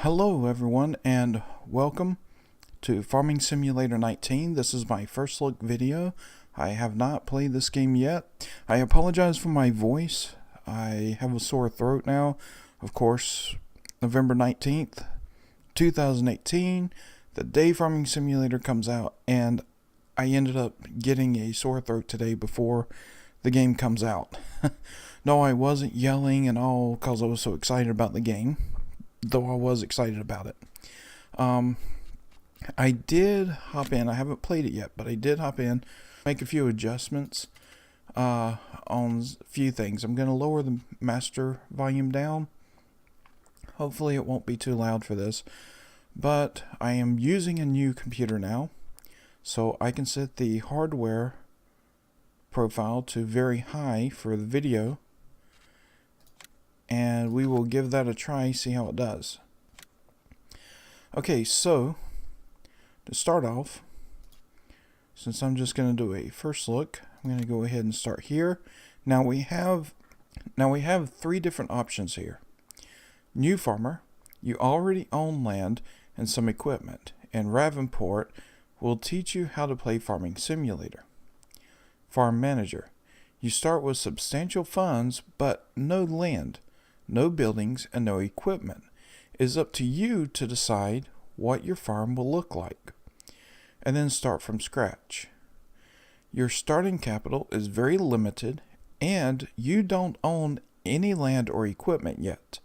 Hello everyone and welcome to Farming Simulator 19. This is my first look video. I have not played this game yet. I apologize for my voice. I have a sore throat now. Of course, November 19th, 2018, the day Farming Simulator comes out, and I ended up getting a sore throat today before the game comes out. No, I wasn't yelling and all because I was so excited about the game. Though I was excited about it. I did hop in. I haven't played it yet, but I did hop in, make a few adjustments on a few things. I'm going to lower the master volume down. Hopefully it won't be too loud for this. But I am using a new computer now, so I can set the hardware profile to very high for the video. And we will give that a try, see how it does. Okay, so to start off, since I'm just going to do a first look, I'm going to go ahead and start here. Now we have three different options here. New farmer, you already own land and some equipment, and Ravenport will teach you how to play Farming Simulator. Farm manager, you start with substantial funds but no land, no buildings, and no equipment. It is up to you to decide what your farm will look like, and then start from scratch. Your starting capital is very limited, and you don't own any land or equipment yet.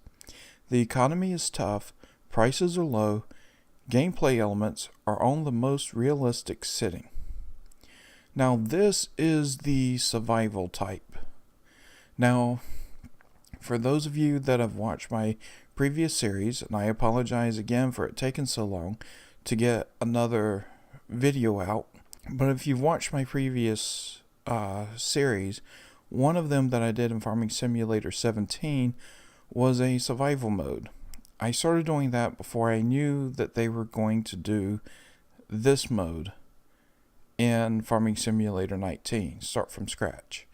The economy is tough, prices are low, gameplay elements are on the most realistic setting. Now this is the survival type. Now, for those of you that have watched my previous series, and I apologize again for it taking so long to get another video out, but if you've watched my previous series, one of them that I did in Farming Simulator 17 was a survival mode. I started doing that before I knew that they were going to do this mode in Farming Simulator 19, start from scratch.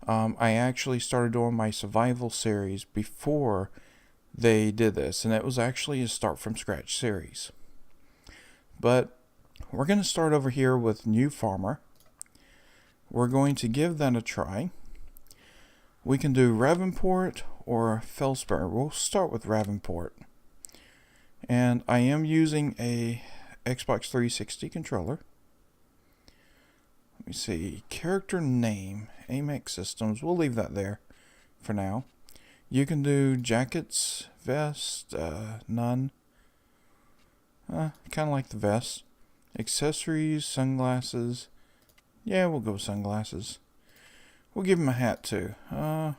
I actually started doing my survival series before they did this, and it was actually a start from scratch series. But we're going to start over here with new farmer. We're going to give that a try. We can do Ravenport or Felsberg. We'll start with Ravenport. And I am using a Xbox 360 controller. Let me see, character name, Amex Systems, we'll leave that there for now. You can do jackets, vest, none. Kind of like the vest. Accessories, sunglasses. Yeah, we'll go sunglasses. We'll give him a hat too. Well,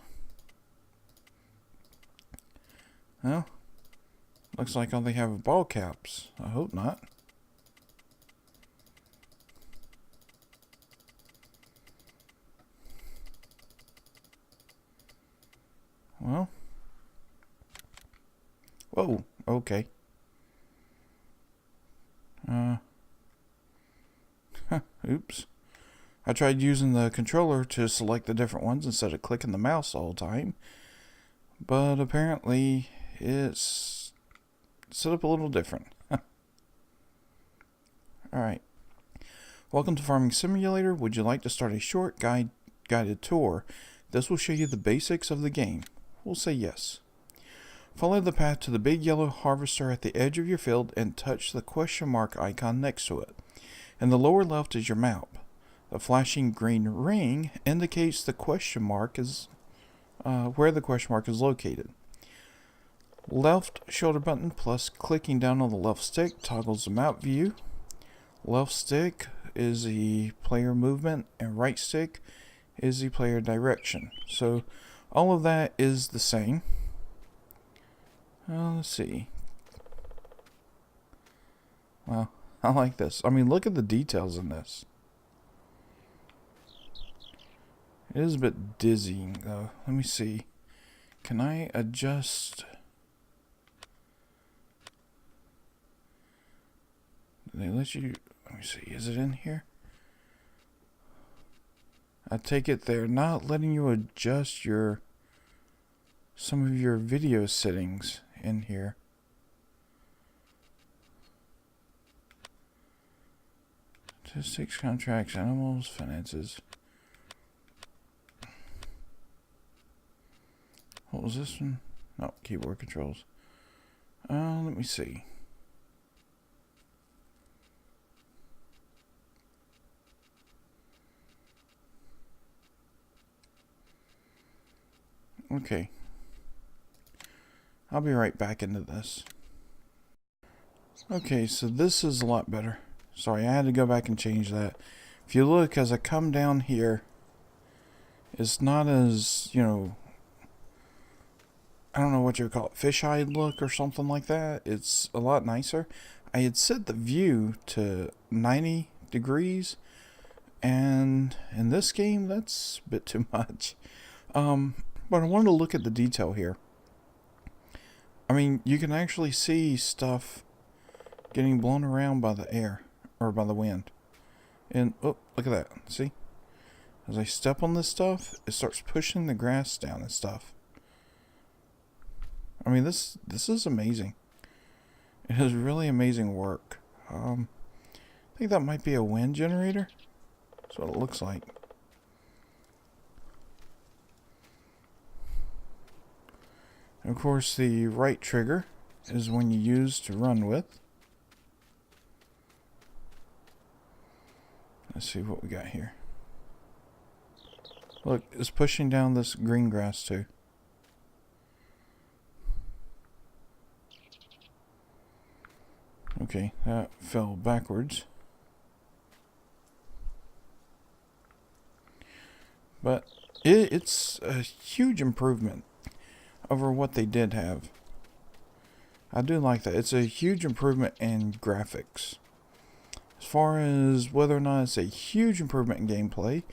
looks like all they have are ball caps. I hope not. Well, whoa, okay. Oops. I tried using the controller to select the different ones instead of clicking the mouse all the time, but apparently it's set up a little different. Alright. Welcome to Farming Simulator. Would you like to start a short guided tour? This will show you the basics of the game. We'll say yes. Follow the path to the big yellow harvester at the edge of your field and touch the question mark icon next to it. In the lower left is your map. The flashing green ring indicates the question mark is where the question mark is located. Left shoulder button plus clicking down on the left stick toggles the map view. Left stick is the player movement and right stick is the player direction. So all of that is the same. Let's see. Well, I like this. I mean, look at the details in this. It is a bit dizzying though. Let me see. Can I adjust? Do they let you? Let me see. Is it in here? I take it they're not letting you adjust some of your video settings in here. Statistics, contracts, animals, finances. What was this one? No, keyboard controls. Let me see. Okay. I'll be right back into this. Okay, so this is a lot better. Sorry, I had to go back and change that. If you look, as I come down here, it's not as, you know, I don't know what you would call it, fish-eyed look or something like that. It's a lot nicer. I had set the view to 90 degrees, and in this game, that's a bit too much. But I wanted to look at the detail here. I mean, you can actually see stuff getting blown around by the air, or by the wind. And, oh, look at that, see? As I step on this stuff, it starts pushing the grass down and stuff. I mean, this is amazing. It is really amazing work. I think that might be a wind generator. That's what it looks like. And of course, the right trigger is when you use to run with. Let's see what we got here. Look, it's pushing down this green grass too. Okay, that fell backwards. But it's a huge improvement over what they did have. I do like that. It's a huge improvement in graphics. As far as whether or not it's a huge improvement in gameplay,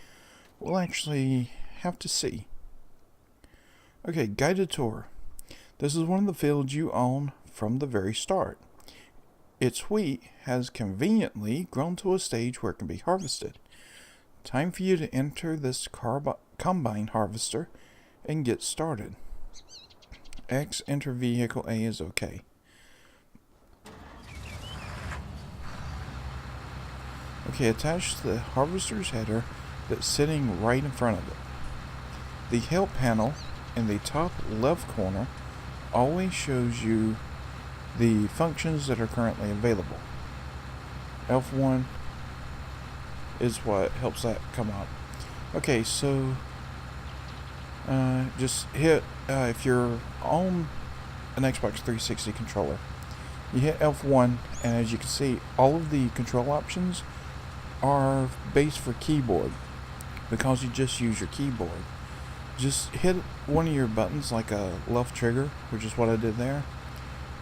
we'll actually have to see. Okay, guided tour. This is one of the fields you own from the very start. Its wheat has conveniently grown to a stage where it can be harvested. Time for you to enter this combine harvester and get started. X, enter vehicle A is okay. Okay, attach the harvester's header that's sitting right in front of it. The help panel in the top left corner always shows you the functions that are currently available. F1 is what helps that come up. Okay, so just hit, if you're on an Xbox 360 controller, you hit F1, and as you can see, all of the control options are based for keyboard because you just use your keyboard. Just hit one of your buttons, like a left trigger, which is what I did there,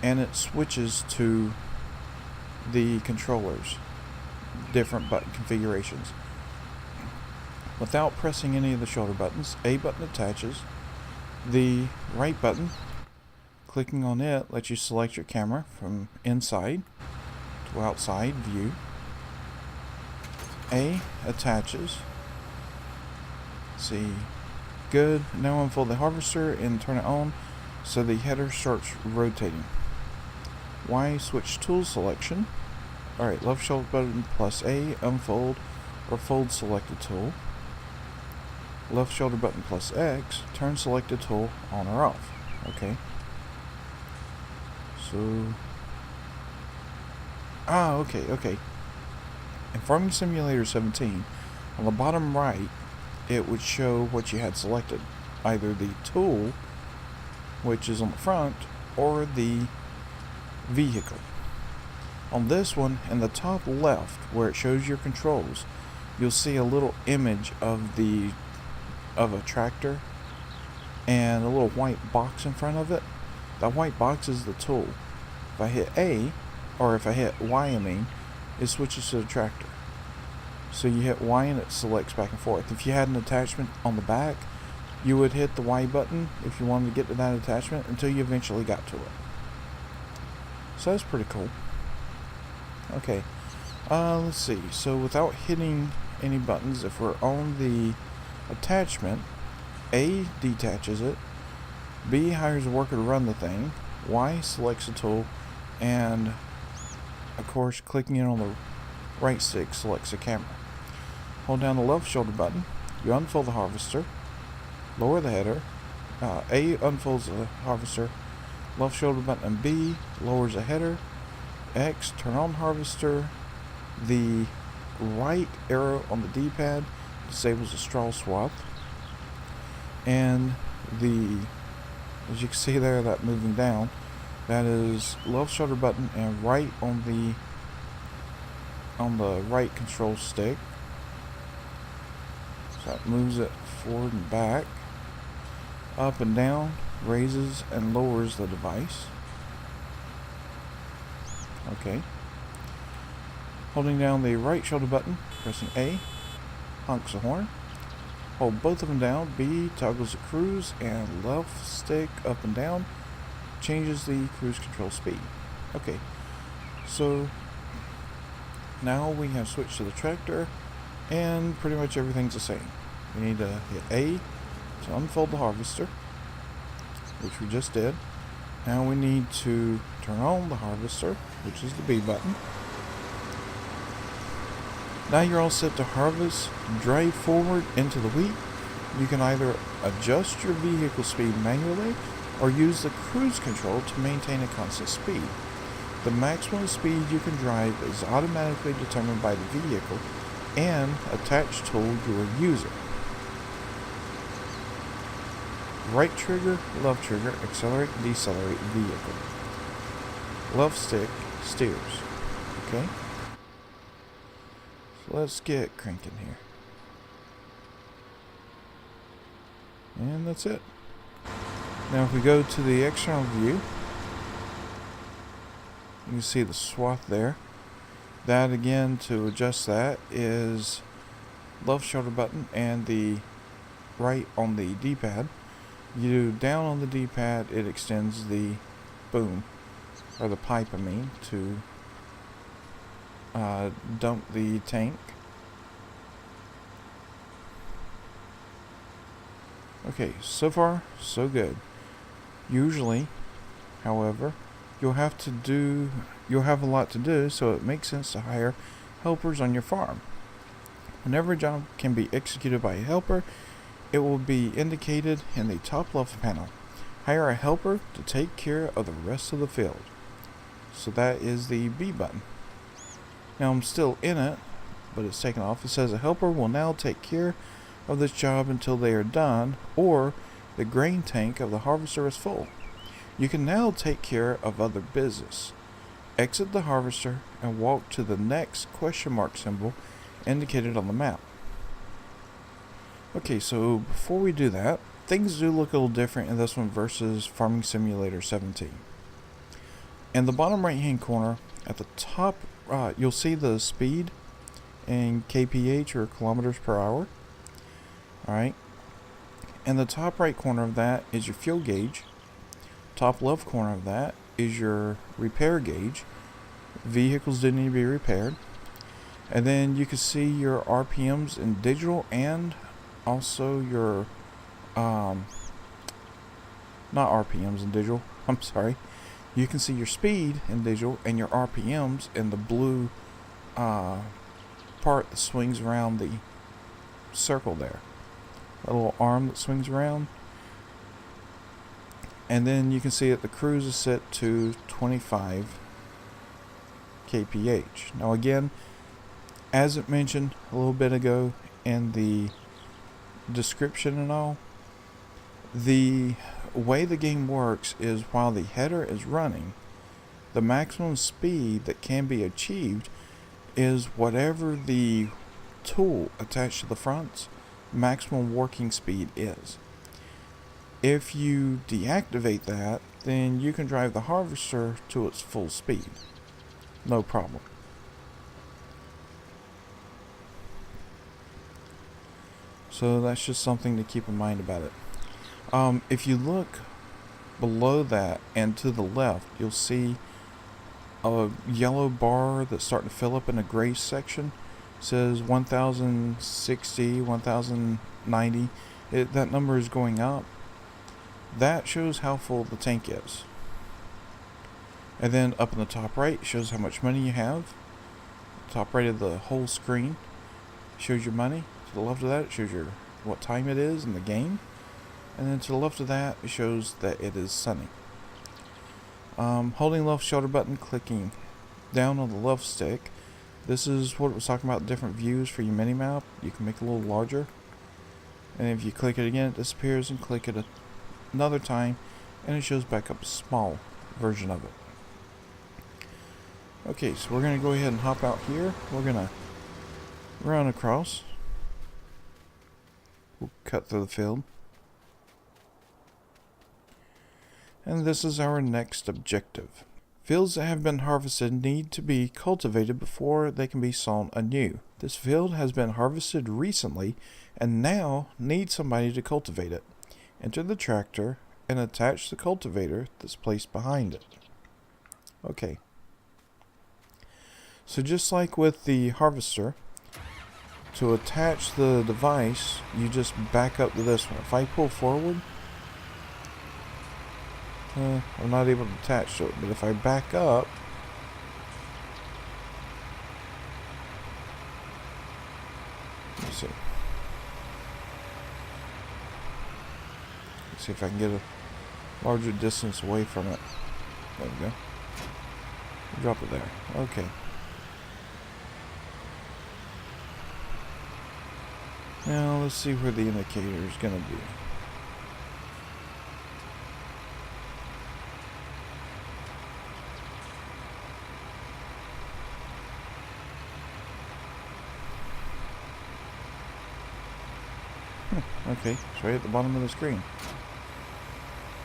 and it switches to the controllers, different button configurations. Without pressing any of the shoulder buttons, A button attaches. The right button, clicking on it, lets you select your camera from inside to outside view. A attaches. See, good. Now unfold the harvester and turn it on so the header starts rotating. Y, switch tool selection. Alright, left shoulder button plus A, unfold or fold selected tool. Left shoulder button plus X, turn selected tool on or off. Okay. So, okay. In Farming Simulator 17, on the bottom right, it would show what you had selected. Either the tool, which is on the front, or the vehicle. On this one, in the top left, where it shows your controls, you'll see a little image of a tractor and a little white box in front of it. That white box is the tool. If I hit A, or if I hit Y, I mean, it switches to the tractor. So you hit Y and it selects back and forth. If you had an attachment on the back, you would hit the Y button if you wanted to get to that attachment until you eventually got to it. So that's pretty cool. Okay, let's see. So without hitting any buttons, if we're on the attachment, A detaches it, B hires a worker to run the thing, Y selects a tool, and of course clicking it on the right stick selects the camera. Hold down the left shoulder button, you unfold the harvester, lower the header, A unfolds the harvester, left shoulder button and B lowers the header, X turn on harvester, the right arrow on the D-pad disables the straw swath, and as you can see there, that moving down, that is left shoulder button and right on the right control stick. So that moves it forward and back, up and down, raises and lowers the device. Okay. Holding down the right shoulder button, pressing A, honks the horn. Hold both of them down, B toggles the cruise, and left stick up and down changes the cruise control speed. Okay, so now we have switched to the tractor, and pretty much everything's the same. We need to hit A to unfold the harvester, which we just did. Now we need to turn on the harvester, which is the B button. Now you're all set to harvest. Drive forward into the wheat. You can either adjust your vehicle speed manually or use the cruise control to maintain a constant speed. The maximum speed you can drive is automatically determined by the vehicle and attached tool you are using. Right trigger, left trigger, accelerate and decelerate vehicle. Left stick steers. Okay? So let's get cranking here. And that's it. Now if we go to the external view, you can see the swath there. That again, to adjust that, is left shoulder button and the right on the D-pad. You do down on the D-pad, it extends the boom, or the pipe I mean, to dump the tank. Okay, so far so good. Usually, however, you'll have a lot to do, so it makes sense to hire helpers on your farm. Whenever a job can be executed by a helper, it will be indicated in the top left panel. Hire a helper to take care of the rest of the field. So that is the B button. Now I'm still in it, but it's taken off. It says a helper will now take care of this job until they are done, or the grain tank of the harvester is full. You can now take care of other business. Exit the harvester and walk to the next question mark symbol indicated on the map. Okay, so before we do that, things do look a little different in this one versus Farming Simulator 17. In the bottom right hand corner, at the top, you'll see the speed in kph, or kilometers per hour. Alright. In the top right corner of that is your fuel gauge. Top left corner of that is your repair gauge. Vehicles do need to be repaired. And then you can see your RPMs in digital, and also your not RPMs in digital, I'm sorry. You can see your speed in digital and your RPMs in the blue part that swings around the circle there. A little arm that swings around. And then you can see that the cruise is set to 25 kph. Now again, as it mentioned a little bit ago in the description and all, the way the game works is while the header is running, the maximum speed that can be achieved is whatever the tool attached to the front's maximum working speed is. If you deactivate that, then you can drive the harvester to its full speed. No problem. So that's just something to keep in mind about it. If you look below that and to the left, you'll see a yellow bar that's starting to fill up in a gray section. It says 1060, 1090. That number is going up. That shows how full the tank is. And then up in the top right, it shows how much money you have. top right of the whole screen shows your money. To the left of that, it shows your what time it is in the game. And then to the left of that, it shows that it is sunny. Holding left shoulder button, clicking down on the left stick. This is what it was talking about, different views for your mini map. You can make it a little larger. And if you click it again, it disappears, and click it another time, and it shows back up a small version of it. Okay, so we're going to go ahead and hop out here. We're going to run across. We'll cut through the field. And this is our next objective. Fields that have been harvested need to be cultivated before they can be sown anew. This field has been harvested recently and now needs somebody to cultivate it. Enter the tractor and attach the cultivator that's placed behind it. Okay. So just like with the harvester, to attach the device, you just back up to this one. If I pull forward, I'm not able to attach to it, but if I back up, let's see. Let's see if I can get a larger distance away from it. There we go. Drop it there. Okay. Now let's see where the indicator is going to be. Okay, it's right at the bottom of the screen.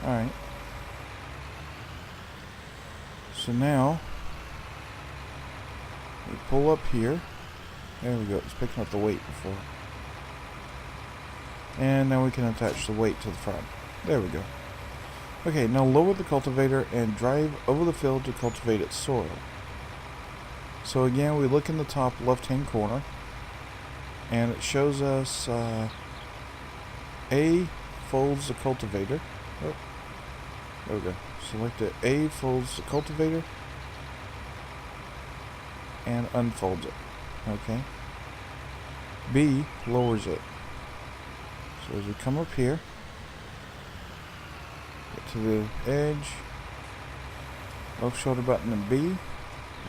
Alright. So now, we pull up here. There we go, it's picking up the weight before. And now we can attach the weight to the front. There we go. Okay, now lower the cultivator and drive over the field to cultivate its soil. So again, we look in the top left-hand corner, and it shows us A folds the cultivator. Oh, there we go. Select it. A folds the cultivator and unfolds it. Okay. B lowers it. So as we come up here, get to the edge, left shoulder button and B,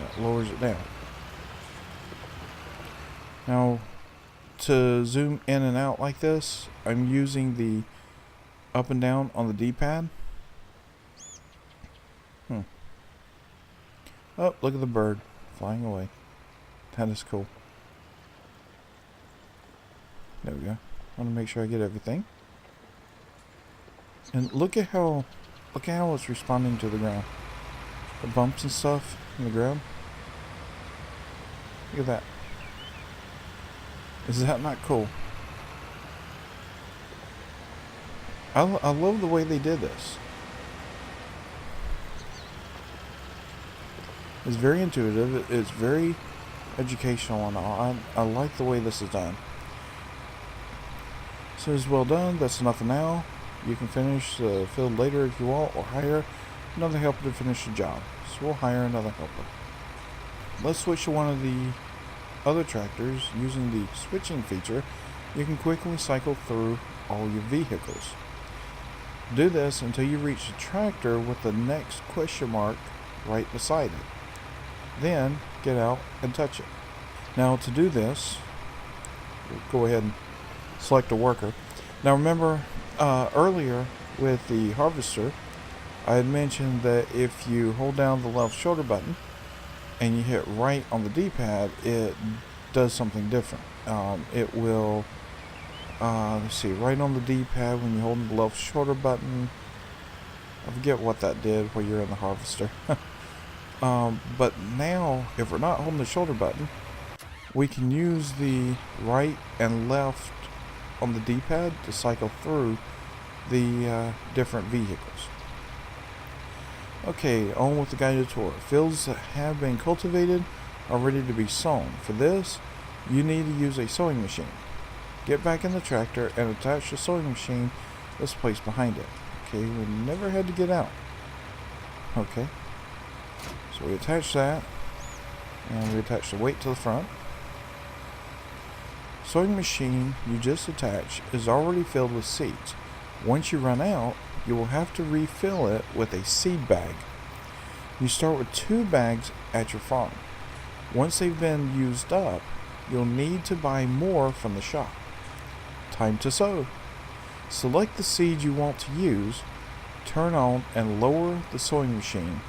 that lowers it down. Now, to zoom in and out like this, I'm using the up and down on the D-pad. Oh, look at the bird flying away. That is cool. There we go. I want to make sure I get everything. And look at how it's responding to the ground. The bumps and stuff in the ground. Look at that. Is that not cool? I love the way they did this. It's very intuitive. It's very educational and all. I like the way this is done. So it's well done. That's enough for now. You can finish the field later if you want, or hire another helper to finish the job. So we'll hire another helper. Let's switch to one of the other tractors. Using the switching feature, you can quickly cycle through all your vehicles. Do this until you reach the tractor with the next question mark right beside it. Then get out and touch it. Now to do this, we'll go ahead and select a worker. Now remember earlier with the harvester, I had mentioned that if you hold down the left shoulder button and you hit right on the D-pad, it does something different. It will, let's see, right on the D-pad when you hold the left shoulder button. I forget what that did while you're in the harvester. But now, if we're not holding the shoulder button, we can use the right and left on the D-pad to cycle through the different vehicles. Okay, on with the guided tour. Fields that have been cultivated are ready to be sown. For this, you need to use a sowing machine. Get back in the tractor and attach the sowing machine that's placed behind it. Okay, we never had to get out. Okay, so we attach that. And we attach the weight to the front. Sewing machine you just attached is already filled with seeds. Once you run out, you will have to refill it with a seed bag. You start with 2 bags at your farm. Once they've been used up, you'll need to buy more from the shop. Time to sow. Select the seed you want to use, turn on and lower the sewing machine,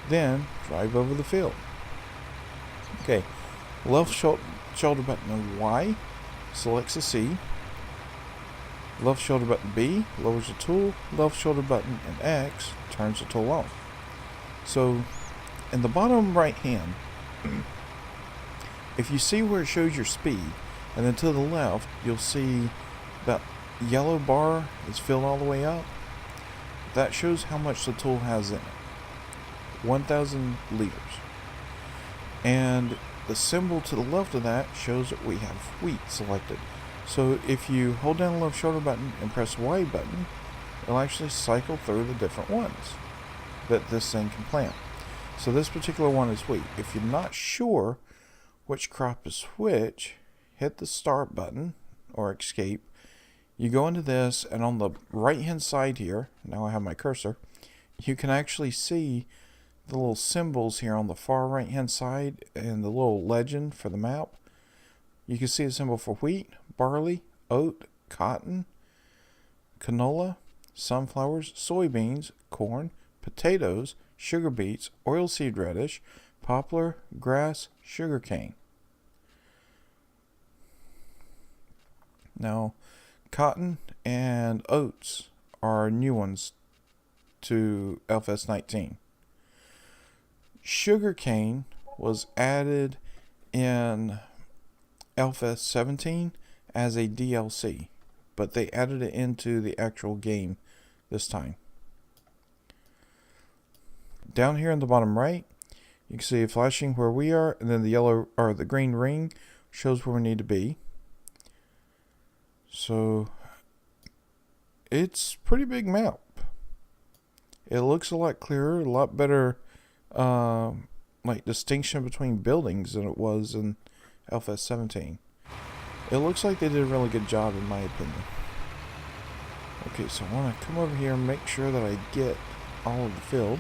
then drive over the field. Okay, left shoulder button Y selects the seed. Left shoulder button B lowers the tool. Left shoulder button and X turns the tool on. So, in the bottom right hand, if you see where it shows your speed, and then to the left, you'll see that yellow bar is filled all the way up. That shows how much the tool has in it. 1,000 liters. And the symbol to the left of that shows that we have wheat selected. So if you hold down the left shoulder button and press the Y button, it'll actually cycle through the different ones that this thing can plant. So this particular one is wheat. If you're not sure which crop is which, hit the start button or escape. You go into this, and on the right hand side here, now I have my cursor, you can actually see the little symbols here on the far right hand side and the little legend for the map. You can see a symbol for wheat, barley, oat, cotton, canola, sunflowers, soybeans, corn, potatoes, sugar beets, oilseed radish, poplar, grass, sugarcane. Now, cotton and oats are new ones to FS19. Sugarcane was added in FS17 as a DLC, but they added it into the actual game this time. Down here in the bottom right, you can see it flashing where we are, and then the yellow or the green ring shows where we need to be. So it's a pretty big map. It looks a lot clearer, a lot better like distinction between buildings than it was in FS17. It looks like they did a really good job in my opinion. Okay, so I want to come over here and make sure that I get all of the field.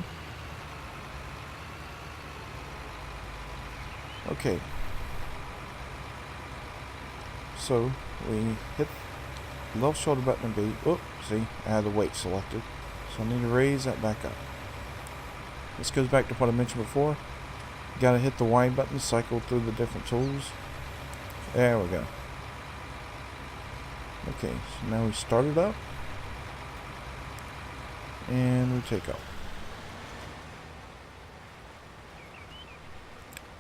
Okay. So we hit left shoulder button and B. Oh, see, I had the weight selected. So I need to raise that back up. This goes back to what I mentioned before. You gotta hit the Y button, cycle through the different tools. There we go. Okay, so now we start it up. And we take off.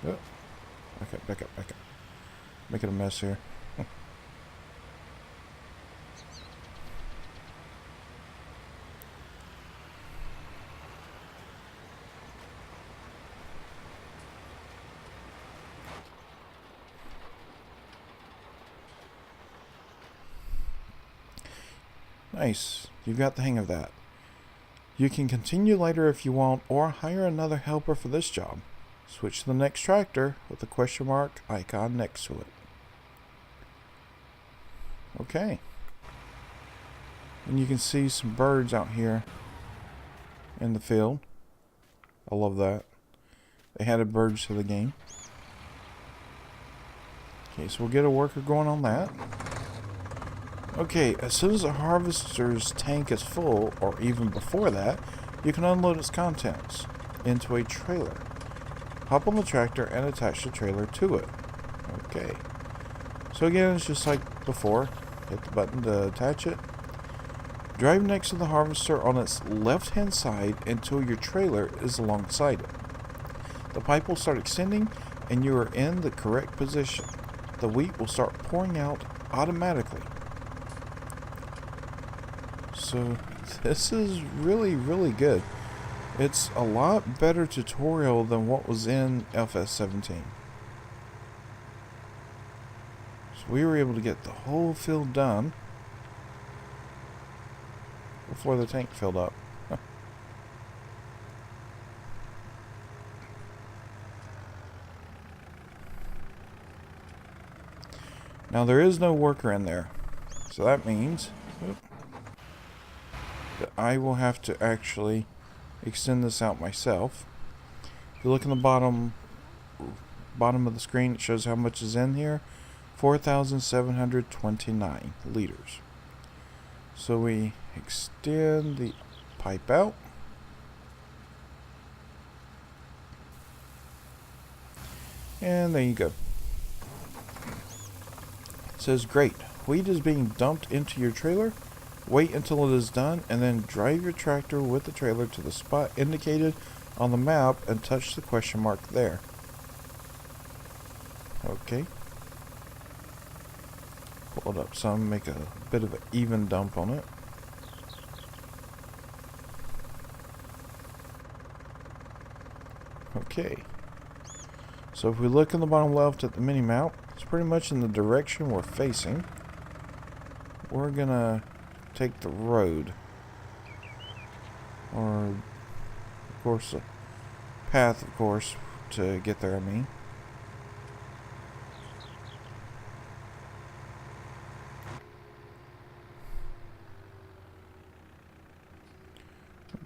Oh. Okay, back up. Making a mess here. Nice. You got the hang of that. You can continue later if you want, or hire another helper for this job. Switch to the next tractor with the question mark icon next to it. Okay. And you can see some birds out here in the field. I love that. They added birds to the game. Okay, so we'll get a worker going on that. Okay, as soon as the harvester's tank is full, or even before that, you can unload its contents into a trailer. Hop on the tractor and attach the trailer to it. Okay. So again, it's just like before. Hit the button to attach it. Drive next to the harvester on its left-hand side until your trailer is alongside it. The pipe will start extending and you are in the correct position. The wheat will start pouring out automatically. So this is really, really good. It's a lot better tutorial than what was in FS17. So we were able to get the whole field done before the tank filled up. Now there is no worker in there, so that means that I will have to actually extend this out myself. If you look in the bottom of the screen, it shows how much is in here. 4,729 liters. So we extend the pipe out. And there you go. It says, great. Wheat is being dumped into your trailer. Wait until it is done and then drive your tractor with the trailer to the spot indicated on the map and touch the question mark there. Okay. Pull it up some, make a bit of an even dump on it. Okay. So if we look in the bottom left at the mini map, it's pretty much in the direction we're facing. We're gonna take the road. Or, of course, a path, of course, to get there, I mean.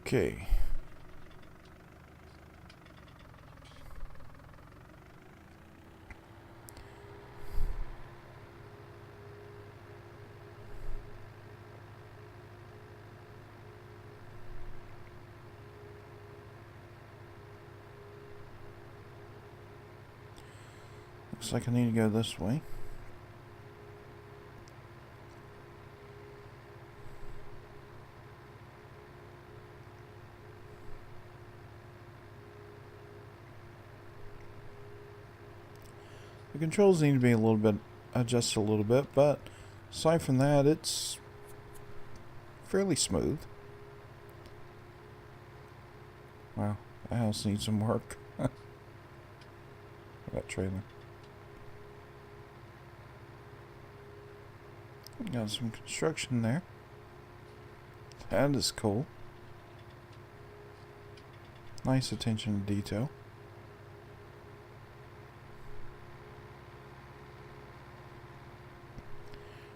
Okay. Looks like I need to go this way. The controls need to be adjusted a little bit, but aside from that, it's fairly smooth. Wow, that house needs some work. That trailer. Got some construction there. That is cool. Nice attention to detail.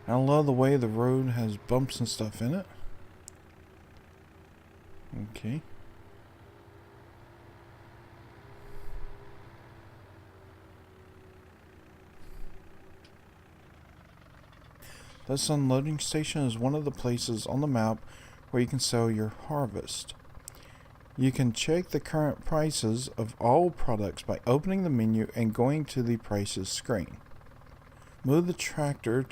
I love the way the road has bumps and stuff in it. Okay. This unloading station is one of the places on the map where you can sell your harvest. You can check the current prices of all products by opening the menu and going to the prices screen. Move the tractor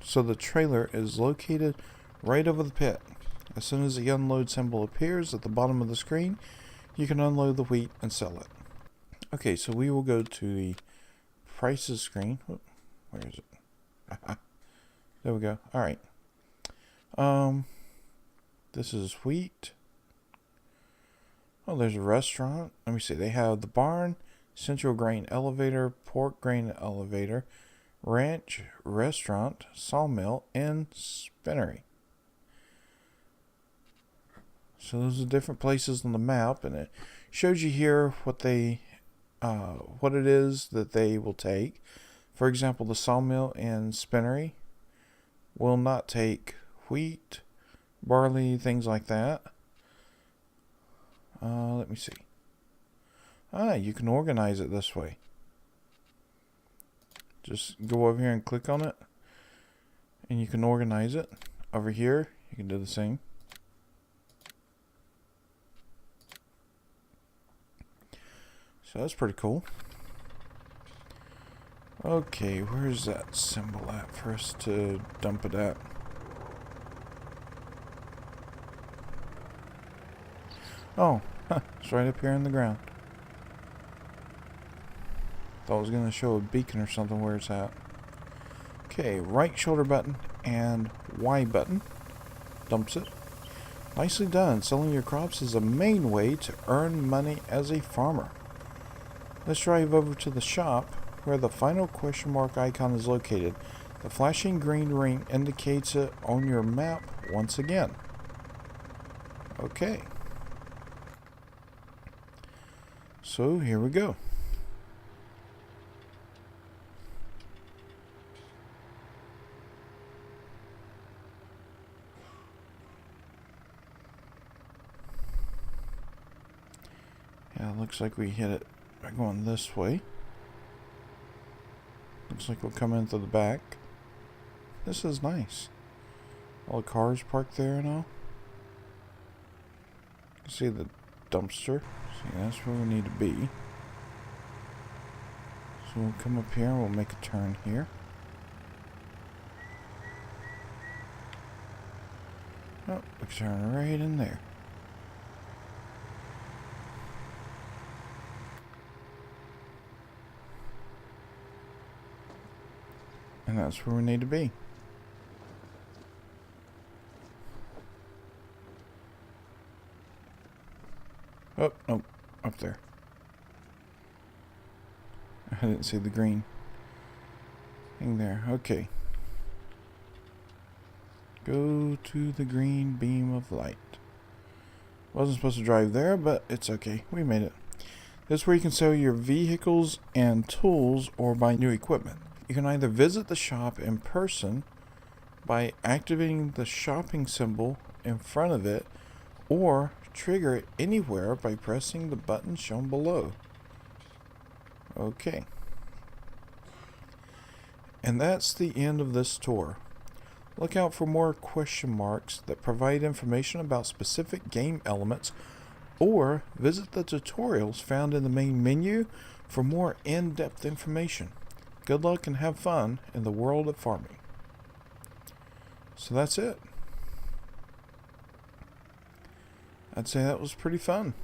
so the trailer is located right over the pit. As soon as the unload symbol appears at the bottom of the screen, you can unload the wheat and sell it. Okay, so we will go to the prices screen. Where is it? There we go. Alright. This is wheat. Oh, there's a restaurant. Let me see. They have the barn, central grain elevator, pork grain elevator, ranch, restaurant, sawmill, and spinnery. So those are different places on the map, and it shows you here what it is that they will take. For example, the sawmill and spinnery will not take wheat, barley, things like that. Let me see. You can organize it this way. Just go over here and click on it, and you can organize it. Over here, you can do the same. So that's pretty cool. Okay, where's that symbol at for us to dump it at? Oh, it's right up here in the ground. Thought it was going to show a beacon or something where it's at. Okay, right shoulder button and Y button. Dumps it. Nicely done. Selling your crops is a main way to earn money as a farmer. Let's drive over to the shop where the final question mark icon is located. The flashing green ring indicates it on your map once again. Okay. So here we go. Looks like we hit it by going this way. Looks like we'll come in through the back. This is nice. All the cars parked there and all. You can see the dumpster. See, that's where we need to be. So we'll come up here and we'll make a turn here. Oh, we turn right in there. And that's where we need to be. Oh, no, up there. I didn't see the green thing there. Okay. Go to the green beam of light. Wasn't supposed to drive there, but it's okay. We made it. This is where you can sell your vehicles and tools or buy new equipment. You can either visit the shop in person by activating the shopping symbol in front of it, or trigger it anywhere by pressing the button shown below. Okay. And that's the end of this tour. Look out for more question marks that provide information about specific game elements, or visit the tutorials found in the main menu for more in-depth information. Good luck and have fun in the world of farming. So that's it. I'd say that was pretty fun.